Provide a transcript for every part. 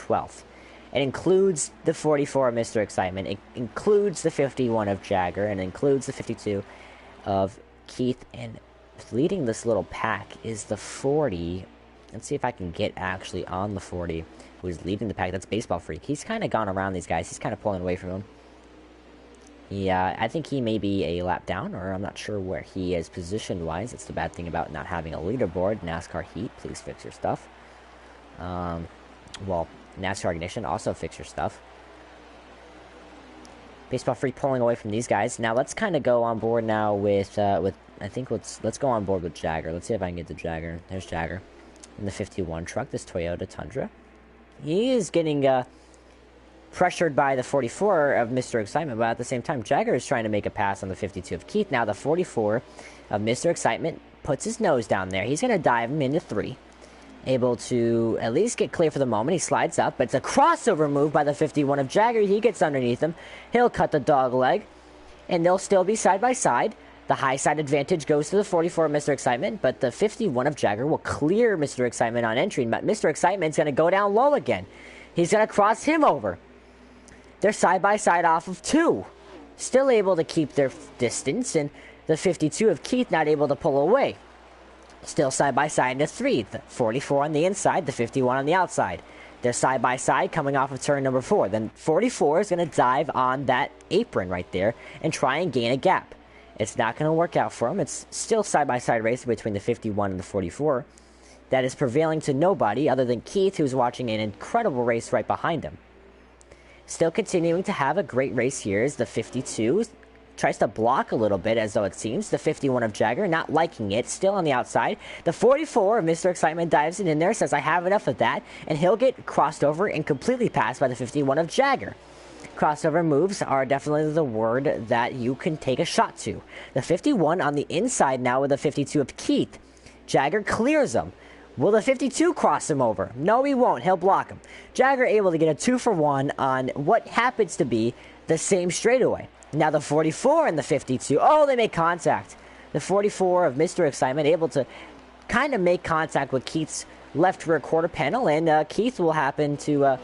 12th. It includes the 44 of Mr. Excitement. It includes the 51 of Jagger, and includes the 52 of Keith. And leading this little pack is the 40. Let's see if I can get actually on the 40 who's leading the pack. That's Baseball Freak. He's kind of gone around these guys. He's kind of pulling away from them. Yeah, I think he may be a lap down, or I'm not sure where he is position-wise. It's the bad thing about not having a leaderboard. NASCAR Heat, please fix your stuff. Well, NASCAR Ignition, also fix your stuff. Baseball Freak pulling away from these guys. Now let's kind of go on board now with I think let's go on board with Jagger. Let's see if I can get the Jagger. There's Jagger in the 51 truck. This Toyota Tundra. He is getting pressured by the 44 of Mr. Excitement, but at the same time, Jagger is trying to make a pass on the 52 of Keith. Now the 44 of Mr. Excitement puts his nose down there. He's going to dive him into 3. Able to at least get clear for the moment. He slides up, but it's a crossover move by the 51 of Jagger. He gets underneath him. He'll cut the dog leg, and they'll still be side by side. The high side advantage goes to the 44 of Mr. Excitement, but the 51 of Jagger will clear Mr. Excitement on entry, but Mr. Excitement's going to go down low again. He's going to cross him over. They're side by side off of 2. Still able to keep their distance, and the 52 of Keith not able to pull away. Still side by side into 3. The 44 on the inside, the 51 on the outside. They're side by side coming off of turn number 4. Then 44 is going to dive on that apron right there and try and gain a gap. It's not going to work out for him. It's still side by side race between the 51 and the 44. That is prevailing to nobody other than Keith, who's watching an incredible race right behind him. Still continuing to have a great race here is the 52. Tries to block a little bit, as though it seems. The 51 of Jagger, not liking it, still on the outside. The 44 of Mr. Excitement dives in there, says, I have enough of that, and he'll get crossed over and completely passed by the 51 of Jagger. Crossover moves are definitely the word that you can take a shot to. The 51 on the inside now with the 52 of Keith. Jagger clears him. Will the 52 cross him over? No, he won't. He'll block him. Jagger able to get a 2-for-1 on what happens to be the same straightaway. Now the 44 and the 52. Oh, they make contact. The 44 of Mr. Excitement able to kind of make contact with Keith's left rear quarter panel, and Keith will happen to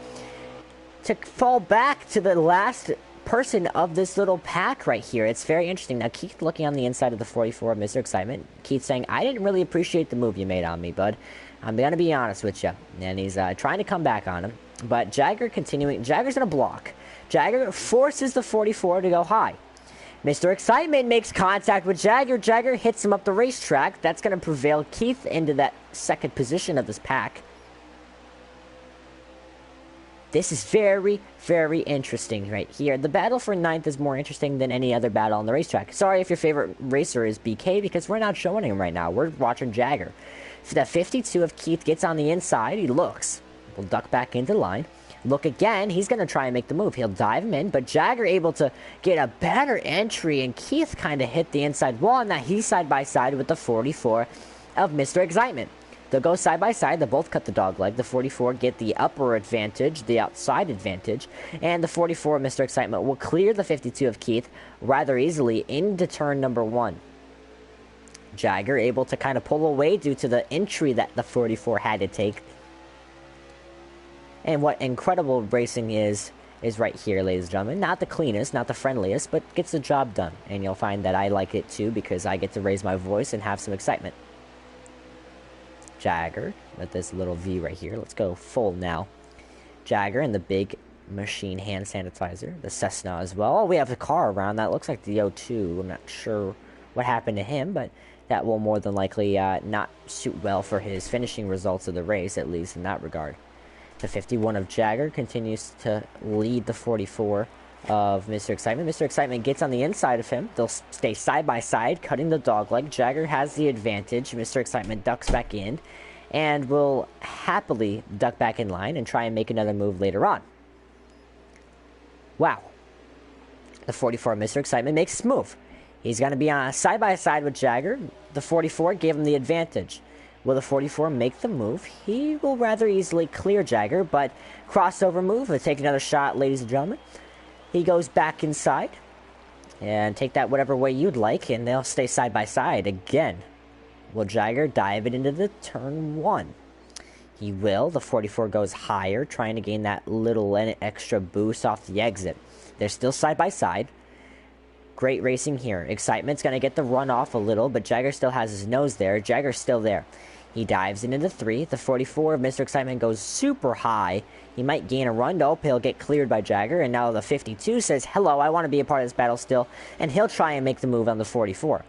fall back to the last person of this little pack right here. It's very interesting. Now Keith looking on the inside of the 44 of Mr. Excitement. Keith saying, I didn't really appreciate the move you made on me, bud. I'm going to be honest with you. And he's trying to come back on him. But Jagger continuing. Jagger's going to block. Jagger forces the 44 to go high. Mr. Excitement makes contact with Jagger. Jagger hits him up the racetrack. That's going to prevail Keith into that second position of this pack. This is very, very interesting right here. The battle for 9th is more interesting than any other battle on the racetrack. Sorry if your favorite racer is BK, because we're not showing him right now. We're watching Jagger. So that 52 of Keith gets on the inside. He looks. We'll duck back into line. Look again. He's going to try and make the move. He'll dive him in, but Jagger able to get a better entry, and Keith kind of hit the inside wall, and now he's side by side with the 44 of Mr. Excitement. They'll go side by side. They both cut the dog leg. The 44 get the upper advantage, the outside advantage, and the 44 of Mr. Excitement will clear the 52 of Keith rather easily into turn number 1. Jagger able to kind of pull away due to the entry that the 44 had to take. And what incredible racing is right here, ladies and gentlemen. Not the cleanest, not the friendliest, but gets the job done. And you'll find that I like it too, because I get to raise my voice and have some excitement. Jagger with this little V right here. Let's go full now. Jagger and the big machine hand sanitizer. The Cessna as well. Oh, we have a car around. That looks like the O2. I'm not sure what happened to him, but that will more than likely not suit well for his finishing results of the race, at least in that regard. The 51 of Jagger continues to lead the 44 of Mr. Excitement. Mr. Excitement gets on the inside of him. They'll stay side by side, cutting the dog leg. Jagger has the advantage. Mr. Excitement ducks back in and will happily duck back in line and try and make another move later on. Wow. The 44 of Mr. Excitement makes his move. He's going to be on side by side with Jagger. The 44 gave him the advantage. Will the 44 make the move? He will rather easily clear Jagger, but crossover move. We'll take another shot, ladies and gentlemen. He goes back inside and take that whatever way you'd like, and they'll stay side by side again. Will Jagger dive it into the turn 1? He will. The 44 goes higher, trying to gain that little extra boost off the exit. They're still side by side. Great racing here. Excitement's going to get the run off a little, but Jagger still has his nose there. Jagger's still there. He dives into the 3. The 44 of Mr. Excitement goes super high. He might gain a run. Nope, he'll get cleared by Jagger. And now the 52 says, hello, I want to be a part of this battle still. And he'll try and make the move on the 44.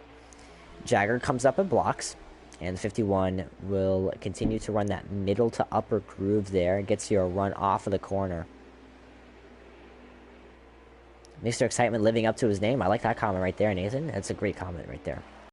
Jagger comes up and blocks. And the 51 will continue to run that middle to upper groove there. Gets you a run off of the corner. Mr. Excitement living up to his name. I like that comment right there, Nathan. That's a great comment right there.